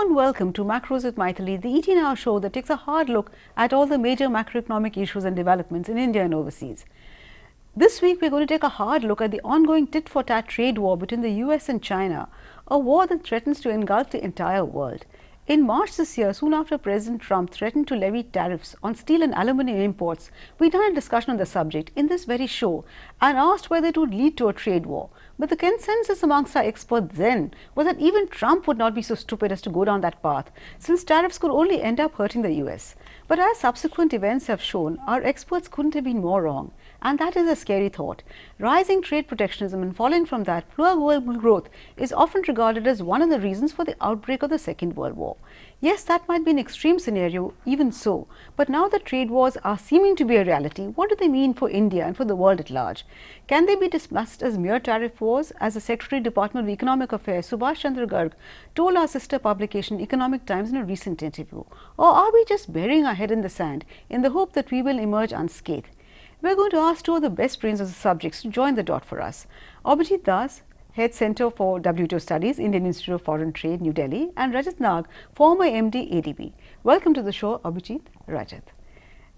warm welcome to Macros with Mythili, the 18-hour show that takes a hard look at all the major macroeconomic issues and developments in India and overseas. This week, we're going to take a hard look at the ongoing tit-for-tat trade war between the US and China, a war that threatens to engulf the entire world. In March this year, soon after President Trump threatened to levy tariffs on steel and aluminium imports, we done a discussion on the subject in this very show and asked whether it would lead to a trade war. But the consensus amongst our experts then was that even Trump would not be so stupid as to go down that path, since tariffs could only end up hurting the US. But as subsequent events have shown, our experts couldn't have been more wrong. And that is a scary thought. Rising trade protectionism and following from that, poor global growth is often regarded as one of the reasons for the outbreak of the Second World War. Yes, that might be an extreme scenario, even so. But now that trade wars are seeming to be a reality, what do they mean for India and for the world at large? Can they be dismissed as mere tariff wars, as the Secretary Department of Economic Affairs, Subhash Chandra Garg, told our sister publication Economic Times in a recent interview? Or are we just burying our head in the sand in the hope that we will emerge unscathed? We're going to ask two of the best brains of the subjects to join the dot for us. Abhijit Das, Head Center for WTO Studies, Indian Institute of Foreign Trade, New Delhi, and Rajat Nag, former MD, ADB. Welcome to the show, Abhijit, Rajat.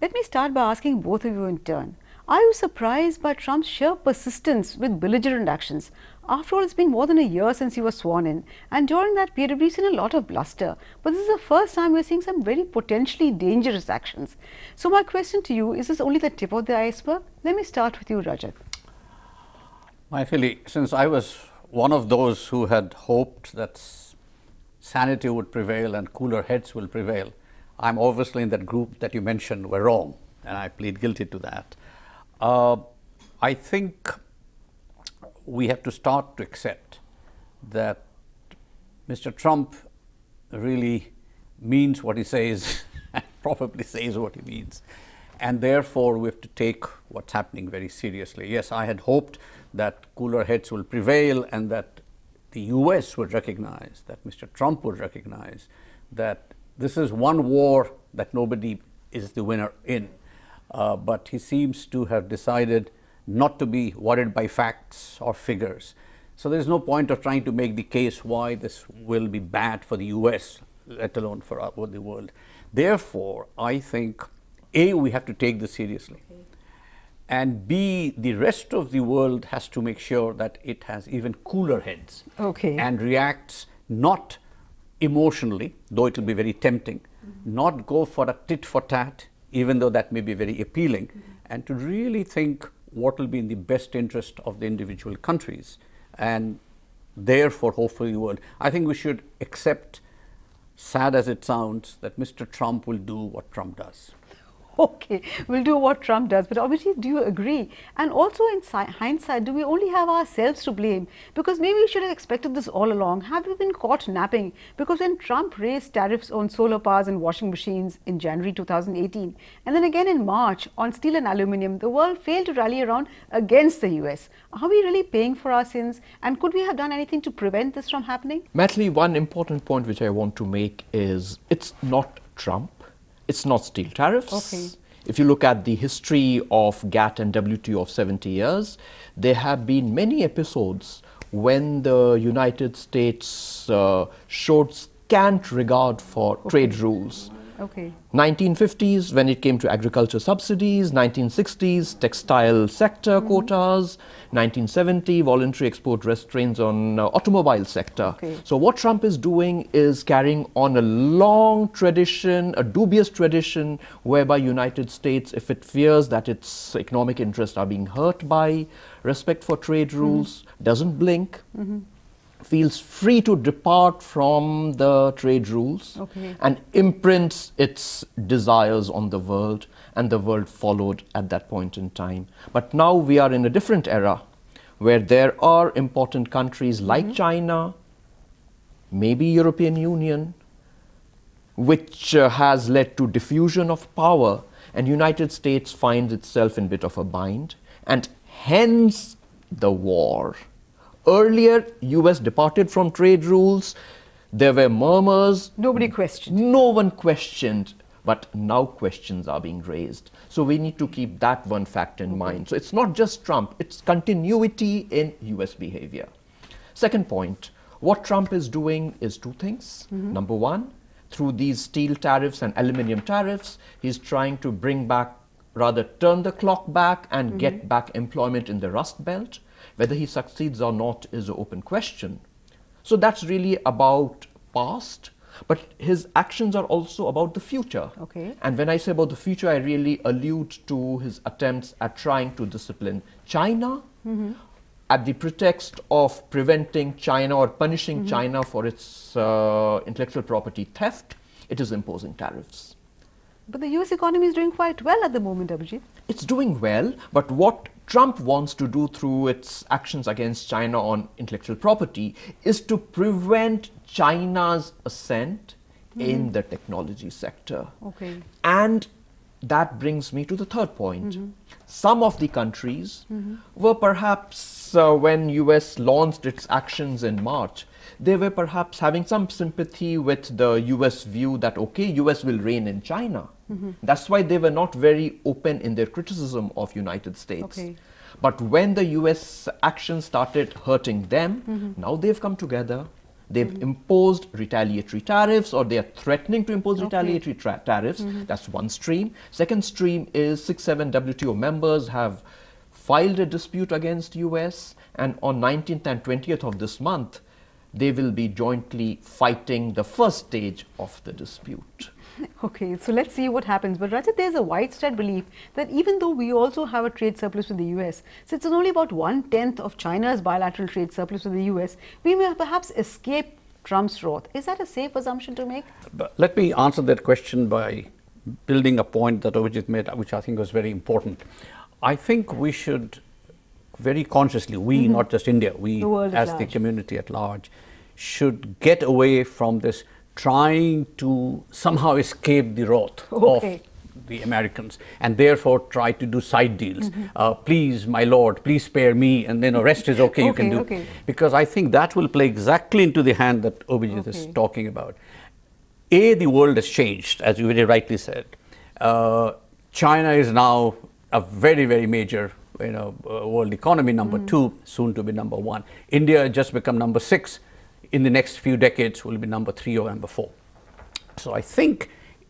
Let me start by asking both of you in turn. Are you surprised by Trump's sheer persistence with belligerent actions? After all, it's been more than a year since he was sworn in, and during that period we've seen a lot of bluster. But this is the first time we're seeing some very potentially dangerous actions. So my question to you, is this only the tip of the iceberg? Let me start with you, Rajat. Mythili, since I was one of those who had hoped that sanity would prevail and cooler heads will prevail, I'm obviously in that group that you mentioned were wrong, and I plead guilty to that. I think we have to start to accept that Mr. Trump really means what he says and probably says what he means. And therefore, we have to take what's happening very seriously. Yes, I had hoped that cooler heads will prevail and that the US would recognize, that Mr. Trump would recognize that this is one war that nobody is the winner in. But he seems to have decided not to be worried by facts or figures. So there's no point of trying to make the case why this will be bad for the US, let alone for the world. Therefore, I think, A, we have to take this seriously. Okay. And B, the rest of the world has to make sure that it has even cooler heads. Okay. And reacts not emotionally, though it will be very tempting, not go for a tit-for-tat, even though that may be very appealing, and to really think what will be in the best interest of the individual countries and therefore hopefully the world. I think we should accept, sad as it sounds, that Mr. Trump will do what Trump does. Okay, we'll do what Trump does, but obviously, do you agree? And also in hindsight, do we only have ourselves to blame? Because maybe we should have expected this all along. Have we been caught napping? Because when Trump raised tariffs on solar cars and washing machines in January 2018, and then again in March on steel and aluminium, the world failed to rally around against the US. Are we really paying for our sins? And could we have done anything to prevent this from happening? Mythili, one important point which I want to make is it's not Trump. It's not steel tariffs. Okay. If you look at the history of GATT and WTO of 70 years, there have been many episodes when the United States showed scant regard for trade rules. Okay. 1950s, when it came to agriculture subsidies, 1960s, textile sector quotas, 1970, voluntary export restraints on automobile sector. Okay. So what Trump is doing is carrying on a long tradition, a dubious tradition, whereby United States, if it fears that its economic interests are being hurt by respect for trade rules, doesn't blink. Feels free to depart from the trade rules and imprints its desires on the world, and the world followed at that point in time. But now we are in a different era where there are important countries like China, maybe European Union, which has led to diffusion of power, and United States finds itself in a bit of a bind, and hence the war. Earlier, US departed from trade rules. There were murmurs. Nobody questioned. No one questioned. But now questions are being raised. So we need to keep that one fact in mind. So it's not just Trump. It's continuity in US behavior. Second point, What Trump is doing is two things. Number one, through these steel tariffs and aluminum tariffs, he's trying to bring back, rather turn the clock back and get back employment in the Rust Belt. Whether he succeeds or not is an open question. So that's really about past, but his actions are also about the future. Okay. And when I say about the future, I really allude to his attempts at trying to discipline China at the pretext of preventing China or punishing China for its intellectual property theft. It is imposing tariffs. But the US economy is doing quite well at the moment, Abhijit. It's doing well, but what Trump wants to do through its actions against China on intellectual property is to prevent China's ascent in the technology sector. Okay. And that brings me to the third point. Some of the countries were perhaps, when US launched its actions in March, they were perhaps having some sympathy with the US view that, okay, US will reign in China. That's why they were not very open in their criticism of United States. Okay. But when the US action started hurting them, now they've come together. They've imposed retaliatory tariffs, or they are threatening to impose retaliatory tariffs. That's one stream. Second stream is 6-7 WTO members have filed a dispute against US, and on 19th and 20th of this month, they will be jointly fighting the first stage of the dispute. Okay, so let's see what happens. But Rajat, there's a widespread belief that even though we also have a trade surplus with the US, since it's only about 1/10 of China's bilateral trade surplus with the US, we may perhaps escape Trump's wrath. Is that a safe assumption to make? But let me answer that question by building a point that Abhijit made, which I think was very important. I think we should very consciously, we, not just India, we as the community at large, should get away from this trying to somehow escape the wrath of the Americans, and therefore try to do side deals. Please, my lord, please spare me, and then rest is okay, you can do. Because I think that will play exactly into the hand that Abhijit is talking about. The world has changed, as you very rightly said. China is now a very, very major world economy, number 2, soon to be number 1. India has just become number 6. In the next few decades will be number 3 or number 4. So I think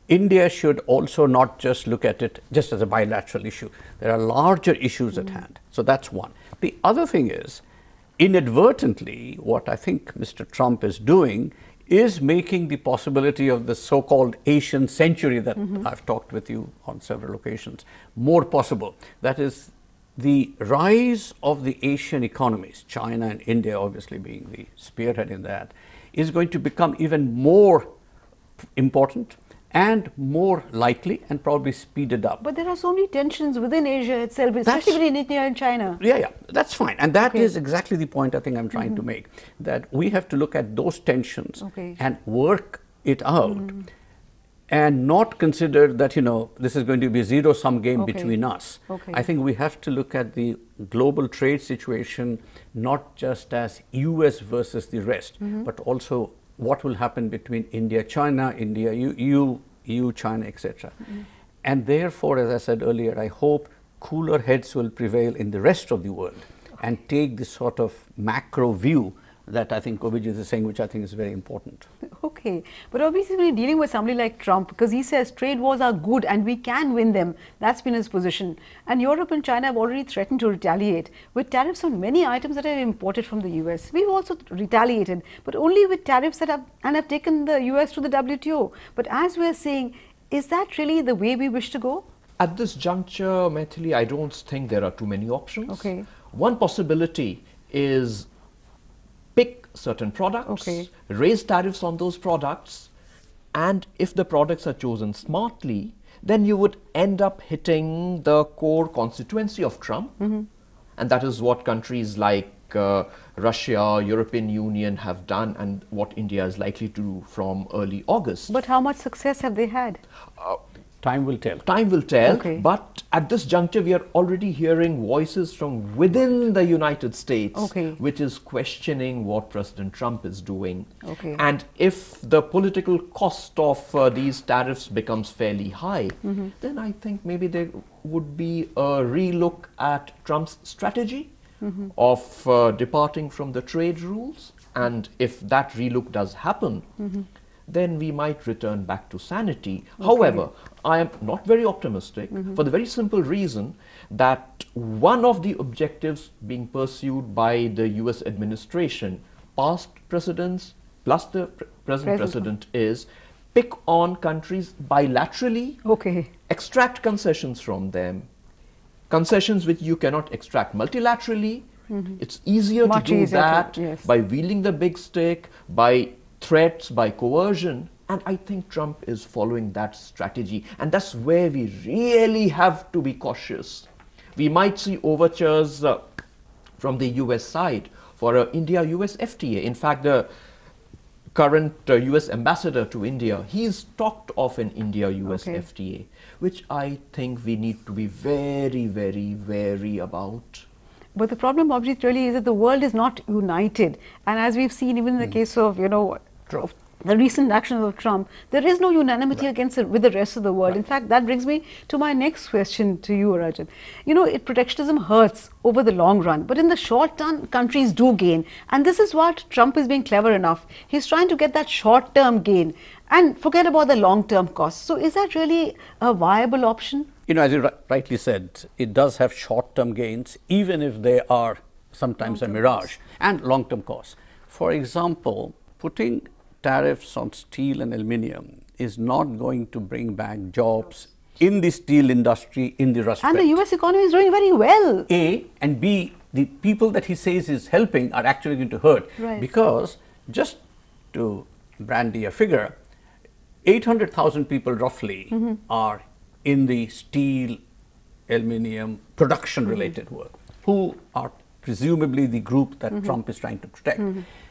India should also not just look at it just as a bilateral issue. There are larger issues at hand. So that's one. The other thing is, inadvertently, what I think Mr. Trump is doing is making the possibility of the so-called Asian century that I've talked with you on several occasions more possible. That is, the rise of the Asian economies, China and India obviously being the spearhead in that, is going to become even more important and more likely and probably speeded up. But there are so many tensions within Asia itself, especially between India and China. Yeah, that's fine. And that is exactly the point I think I'm trying to make, that we have to look at those tensions and work it out. And not consider that, this is going to be a zero-sum game between us. I think we have to look at the global trade situation not just as US versus the rest, but also what will happen between India, China, India, EU, China, etc. And therefore, as I said earlier, I hope cooler heads will prevail in the rest of the world and take this sort of macro view that I think Abhijit is saying, which I think is very important. Okay, but obviously when you're dealing with somebody like Trump, because he says trade wars are good and we can win them, that's been his position. And Europe and China have already threatened to retaliate with tariffs on many items that are imported from the US. We've also retaliated, but only with tariffs that have taken the US to the WTO. But as we're saying, is that really the way we wish to go? At this juncture, Mythili, I don't think there are too many options. One possibility is pick certain products, raise tariffs on those products, and if the products are chosen smartly, then you would end up hitting the core constituency of Trump. And that is what countries like Russia, European Union have done, and what India is likely to do from early August. But how much success have they had? Time will tell. Time will tell, but at this juncture we are already hearing voices from within the United States which is questioning what President Trump is doing. And if the political cost of these tariffs becomes fairly high, then I think maybe there would be a relook at Trump's strategy of departing from the trade rules And if that relook does happen, then we might return back to sanity. However, I am not very optimistic for the very simple reason that one of the objectives being pursued by the US administration, past presidents plus the present president, is pick on countries bilaterally, extract concessions from them, concessions which you cannot extract multilaterally. It's easier to do that by wielding the big stick, by threats, by coercion. And I think Trump is following that strategy. And that's where we really have to be cautious. We might see overtures from the US side for an India-US FTA. In fact, the current US ambassador to India, he's talked of an India-US FTA, which I think we need to be very, very wary about. But the problem, Abhijit, really is that the world is not united. And as we've seen even in the case of, the recent actions of Trump, there is no unanimity against it with the rest of the world. In fact, that brings me to my next question to you, Rajat. Protectionism hurts over the long run, but in the short term, countries do gain. And this is what Trump is being clever enough. He's trying to get that short-term gain and forget about the long-term costs. So is that really a viable option? As you rightly said, it does have short-term gains, even if they are sometimes a mirage, and long-term costs. For example, putting tariffs on steel and aluminium is not going to bring back jobs in the steel industry in the Rust Belt. And the US economy is doing very well. A, and B, the people that he says is helping are actually going to hurt. Because, just to brandy a figure, 800,000 people roughly are in the steel, aluminium, production-related work, who are presumably the group that Trump is trying to protect.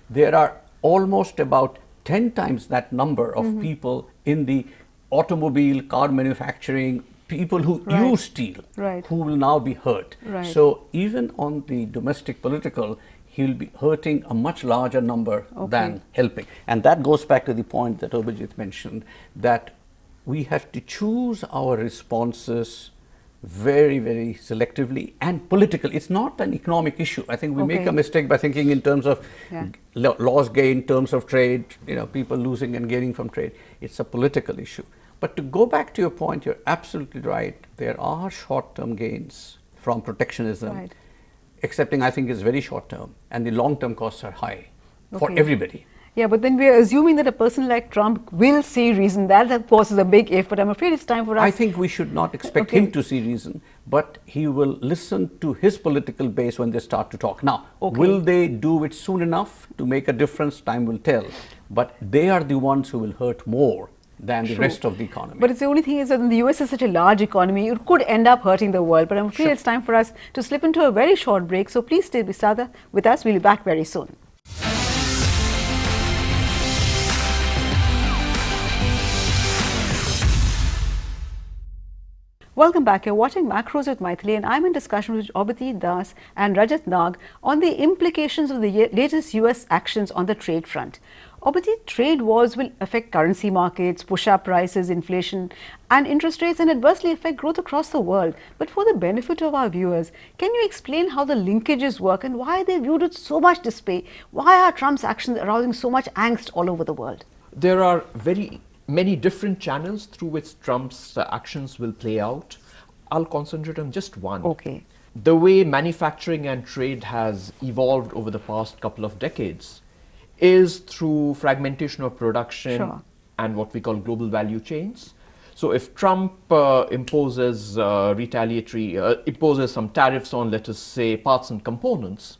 There are almost about 10 times that number of people in the automobile, car manufacturing, people who use steel, who will now be hurt. So even on the domestic political, he'll be hurting a much larger number than helping. And that goes back to the point that Abhijit mentioned, that we have to choose our responses very, very selectively and political. It's not an economic issue. I think we make a mistake by thinking in terms of laws gain, terms of trade, people losing and gaining from trade. It's a political issue. But to go back to your point, you're absolutely right. There are short-term gains from protectionism, excepting I think it's very short-term, and the long-term costs are high for everybody. Yeah, but then we are assuming that a person like Trump will see reason. That, of course, is a big if, but I'm afraid it's time for us. I think we should not expect him to see reason, but he will listen to his political base when they start to talk. Now, will they do it soon enough to make a difference? Time will tell. But they are the ones who will hurt more than the rest of the economy. But it's the only thing is that the US is such a large economy, it could end up hurting the world. But I'm afraid it's time for us to slip into a very short break. So please stay with us. We'll be back very soon. Welcome back. You're watching Macros with Mythili, and I'm in discussion with Abhijit Das and Rajat Nag on the implications of the latest US actions on the trade front. Abhijit, trade wars will affect currency markets, push up prices, inflation and interest rates, and adversely affect growth across the world. But for the benefit of our viewers, can you explain how the linkages work and why they viewed with so much dismay? Why are Trump's actions arousing so much angst all over the world? There are many different channels through which Trump's actions will play out. I'll concentrate on just one. The way manufacturing and trade has evolved over the past couple of decades is through fragmentation of production and what we call global value chains. So if Trump imposes imposes some tariffs on, let us say, parts and components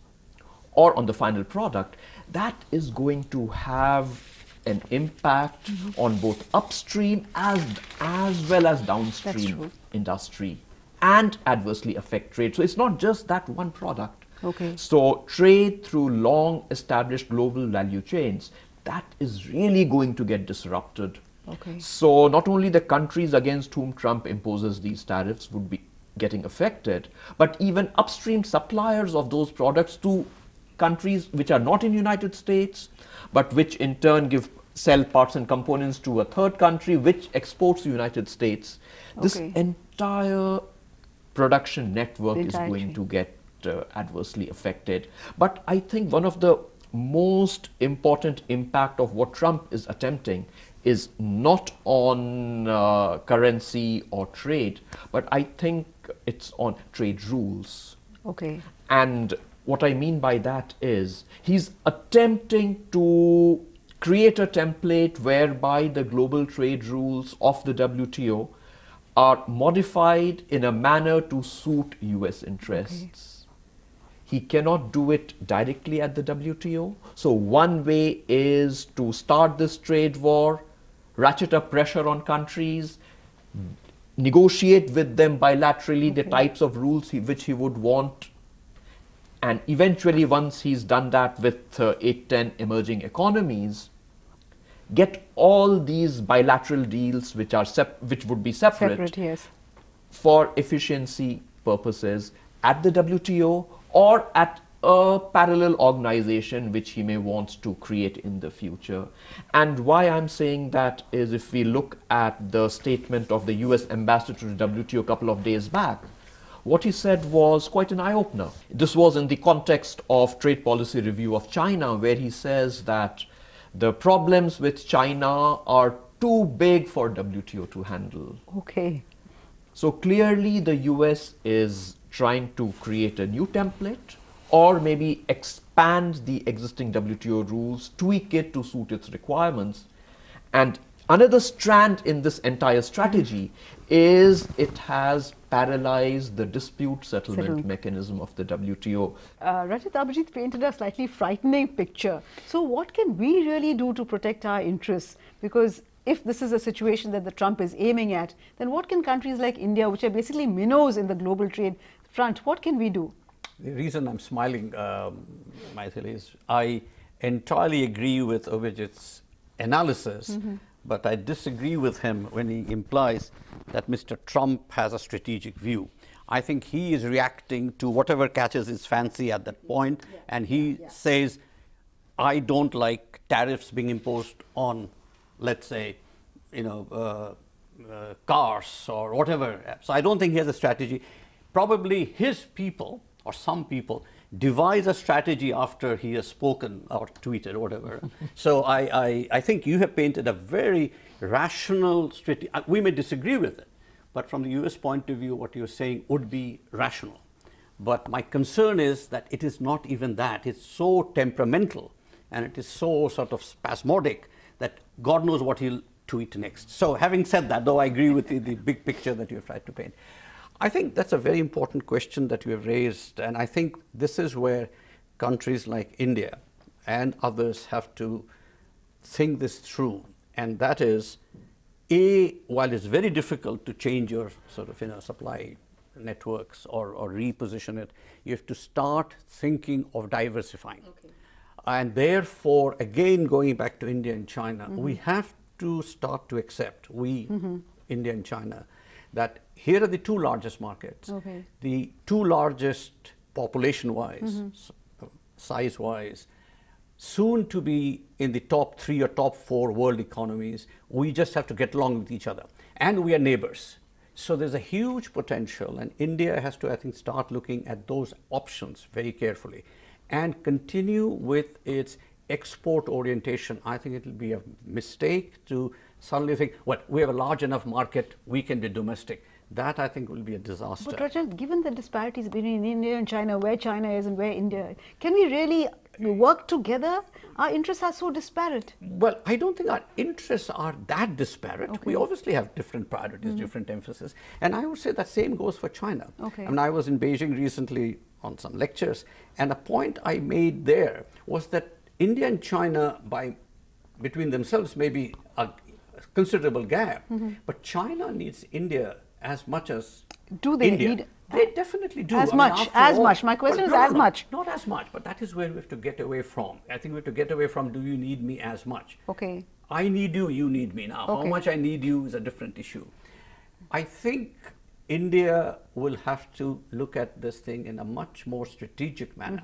or on the final product, that is going to have an impact on both upstream as well as downstream industry and adversely affect trade. So it's not just that one product. So trade through long established global value chains, that is really going to get disrupted. So not only the countries against whom Trump imposes these tariffs would be getting affected, but even upstream suppliers of those products to countries which are not in the United States, but which in turn sell parts and components to a third country which exports to the United States. This entire production network is going to get adversely affected. But I think one of the most important impact of what Trump is attempting is not on currency or trade, but I think it's on trade rules. Okay. And what I mean by that is he's attempting to create a template whereby the global trade rules of the WTO are modified in a manner to suit US interests. Okay. He cannot do it directly at the WTO. So one way is to start this trade war, ratchet up pressure on countries, negotiate with them bilaterally the types of rules which he would want, and eventually once he's done that with 8-10 emerging economies, get all these bilateral deals which are which would be separate yes, for efficiency purposes at the WTO or at a parallel organization which he may want to create in the future. And why I'm saying that is, if we look at the statement of the US ambassador to the WTO a couple of days back, what he said was quite an eye-opener. This was in the context of trade policy review of China, where he says that the problems with China are too big for WTO to handle. Okay. So clearly the US is trying to create a new template, or maybe expand the existing WTO rules, tweak it to suit its requirements. And another strand in this entire strategy is it has paralyzed the dispute settlement mechanism of the WTO. Rajat, Abhijit painted a slightly frightening picture. So what can we really do to protect our interests? Because if this is a situation that the Trump is aiming at, then what can countries like India, which are basically minnows in the global trade front, what can we do? The reason I'm smiling, Mythili, is I entirely agree with Abhijit's analysis, but I disagree with him when he implies that Mr. Trump has a strategic view. I think he is reacting to whatever catches his fancy at that point, and he says, I don't like tariffs being imposed on, let's say, cars or whatever. So I don't think he has a strategy. Probably his people, or some people, devise a strategy after he has spoken or tweeted or whatever. So I think you have painted a very rational strategy. We may disagree with it, but from the US point of view, what you're saying would be rational. But my concern is that it is not even that. It's so temperamental and it is so sort of spasmodic that God knows what he'll tweet next. So having said that, though I agree with the big picture that you've tried to paint, I think that's a very important question that you have raised, and I think this is where countries like India and others have to think this through, and that is, while it's very difficult to change your sort of supply networks or reposition it, you have to start thinking of diversifying. Okay. And therefore, again, going back to India and China, we have to start to accept, India and China, that here are the two largest markets, the two largest population-wise, size-wise, soon to be in the top 3 or top 4 world economies. We just have to get along with each other. And we are neighbors. So there's a huge potential, and India has to, I think, start looking at those options very carefully and continue with its export orientation. I think it will be a mistake to suddenly think, well, we have a large enough market, we can be domestic. That, I think, will be a disaster. But Rajat, given the disparities between India and China, where China is and where India is, can we really work together? Our interests are so disparate. Well, I don't think our interests are that disparate. Okay. We obviously have different priorities, different emphasis. And I would say that same goes for China. Okay. I mean, I was in Beijing recently on some lectures, and a point I made there was that India and China, between themselves, may be a considerable gap, but China needs India as much as India. Need they definitely do. As much. My question is as much. Not as much, but that is where we have to get away from. I think we have to get away from, do you need me as much? Okay. I need you, you need me now. Okay. How much I need you is a different issue. I think India will have to look at this thing in a much more strategic manner.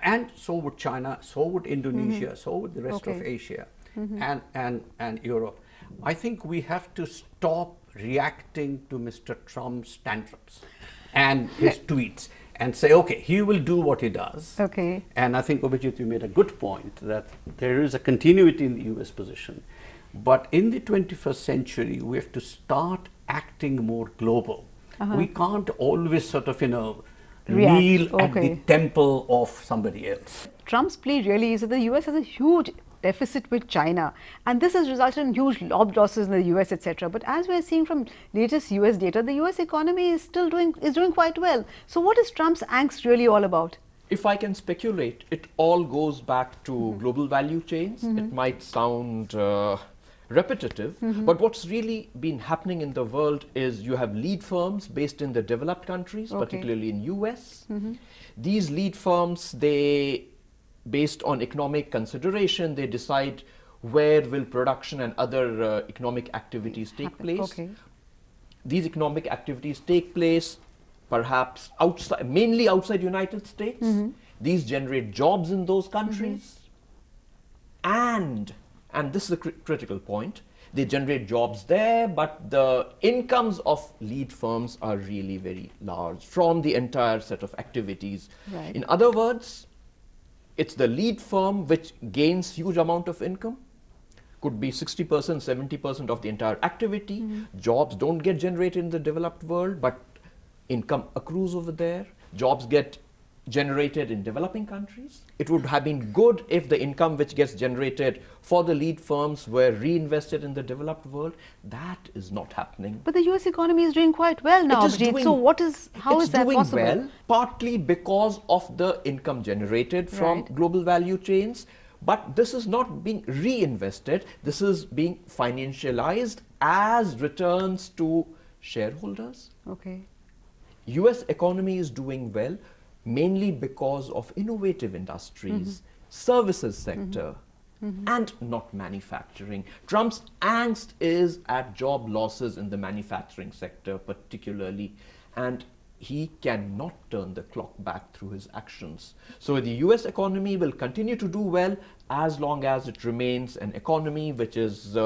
And so would China, so would Indonesia, so would the rest of Asia and Europe. I think we have to stop reacting to Mr. Trump's tantrums and his tweets and say, okay, he will do what he does. Okay. And I think, Abhijit, you made a good point that there is a continuity in the US position. But in the 21st century, we have to start acting more global. We can't always sort of, kneel at the temple of somebody else. Trump's plea really is that the US has a huge deficit with China, and this has resulted in huge job losses in the US, etc. But as we are seeing from latest US data, the US economy is still doing quite well. So what is Trump's angst really all about? If I can speculate, it all goes back to global value chains. It might sound repetitive, but what's really been happening in the world is you have lead firms based in the developed countries, particularly in US. These lead firms, they, based on economic consideration, they decide where will production and other economic activities take place. These economic activities take place perhaps outside, mainly outside United States. These generate jobs in those countries, and this is a critical point, they generate jobs there, but the incomes of lead firms are really very large from the entire set of activities. In other words, it's the lead firm which gains huge amount of income, could be 60%, 70% of the entire activity. Jobs don't get generated in the developed world, but income accrues over there. Jobs get generated in developing countries. It would have been good if the income which gets generated for the lead firms were reinvested in the developed world. That is not happening. But the US economy is doing quite well now, Abhijit. So how is that possible? It's doing well, partly because of the income generated from global value chains. But this is not being reinvested. This is being financialized as returns to shareholders. US economy is doing well, mainly because of innovative industries, services sector, and not manufacturing. Trump's angst is at job losses in the manufacturing sector particularly, and he cannot turn the clock back through his actions. So the US economy will continue to do well as long as it remains an economy which is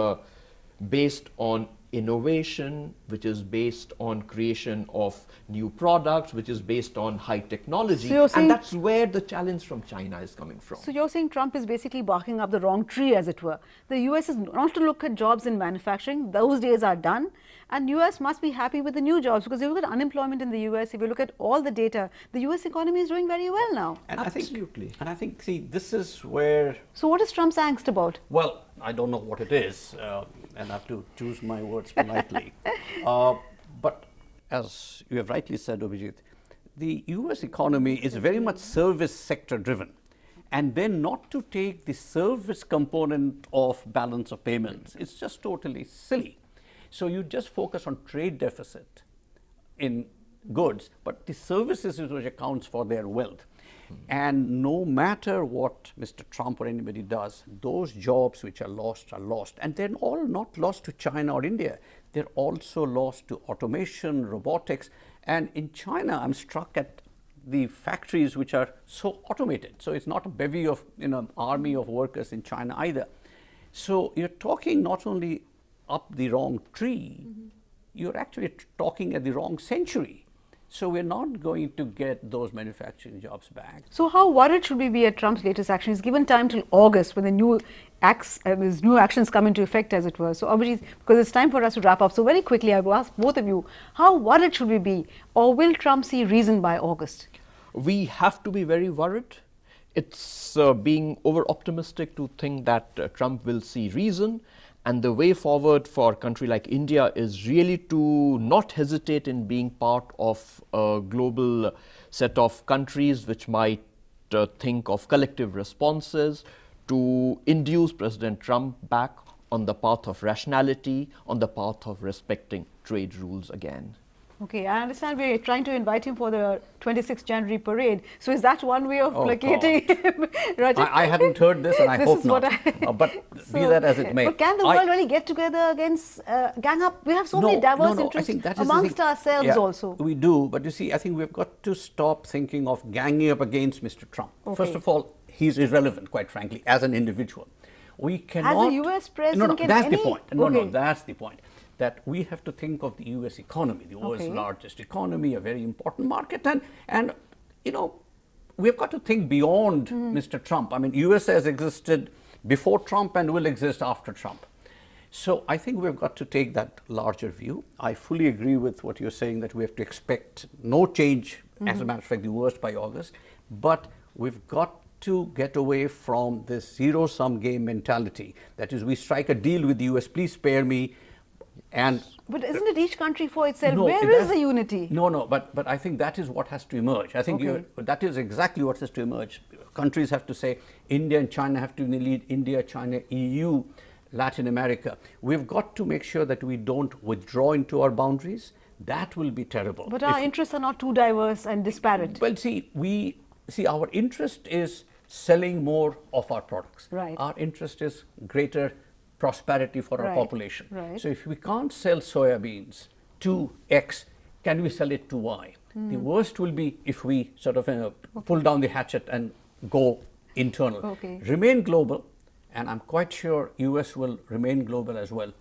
based on innovation, which is based on creation of new products, which is based on high technology. And that's where the challenge from China is coming from. So you're saying Trump is basically barking up the wrong tree, as it were. The US is not to look at jobs in manufacturing. Those days are done. And US must be happy with the new jobs, because if you look at unemployment in the US, if you look at all the data, the US economy is doing very well now. And I think, see, this is where... So what is Trump's angst about? Well, I don't know what it is, and I have to choose my words politely. But as you have rightly said, Abhijit, the US economy is very much service sector driven. And then not to take the service component of balance of payments, it's just totally silly. So you just focus on trade deficit in goods, but the services is which accounts for their wealth. And no matter what Mr. Trump or anybody does, those jobs which are lost, and they're all not lost to China or India. They're also lost to automation, robotics. And in China, I'm struck at the factories which are so automated. So it's not a bevy of, army of workers in China either. So you're talking not only up the wrong tree, you're actually talking at the wrong century. So we're not going to get those manufacturing jobs back. So how worried should we be at Trump's latest action? He's given time till August when the new actions come into effect, as it were. So Abhijit, because it's time for us to wrap up, so very quickly I will ask both of you, how worried should we be, or will Trump see reason by August? We have to be very worried. It's being over-optimistic to think that Trump will see reason. And the way forward for a country like India is really to not hesitate in being part of a global set of countries which might think of collective responses, to induce President Trump back on the path of rationality, on the path of respecting trade rules again. Okay, I understand we're trying to invite him for the 26th January parade. So is that one way of placating him? I hadn't heard this, and I hope not. But be that as it may. But can the world really get together against, gang up? We have so many diverse interests amongst ourselves also. We do, but you see, I think we've got to stop thinking of ganging up against Mr. Trump. First of all, he's irrelevant, quite frankly, as an individual. We cannot... As a US president, that's the point. No, that's the point. That we have to think of the US economy, the world's largest economy, a very important market, and you know, we've got to think beyond Mr. Trump. I mean, US has existed before Trump and will exist after Trump. So I think we've got to take that larger view. I fully agree with what you're saying, that we have to expect no change, as a matter of fact, the worst by August. But we've got to get away from this zero-sum game mentality. That is, we strike a deal with the US, please spare me. And but isn't it each country for itself? No, Where is the unity? No, but I think that is what has to emerge. I think that is exactly what has to emerge. Countries have to say, India and China have to lead, India, China, EU, Latin America. We've got to make sure that we don't withdraw into our boundaries. That will be terrible. But our interests are not too diverse and disparate. Well, see, our interest is selling more of our products. Right. Our interest is greater prosperity for our population. Right. So if we can't sell soybeans to X, can we sell it to Y? The worst will be if we sort of pull down the hatchet and go internal. Remain global, and I'm quite sure US will remain global as well,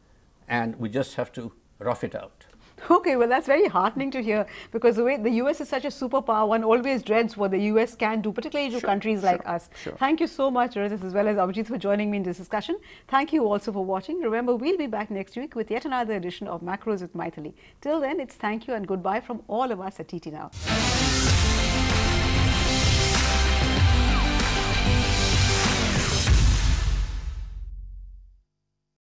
and we just have to rough it out. Okay, well, that's very heartening to hear, because the way the US is such a superpower, one always dreads what the US can do, particularly to countries like us. Thank you so much, Rajat, as well as Abhijit, for joining me in this discussion. Thank you also for watching. Remember, we'll be back next week with yet another edition of Macros with Mythili. Till then, it's thank you and goodbye from all of us at TT Now.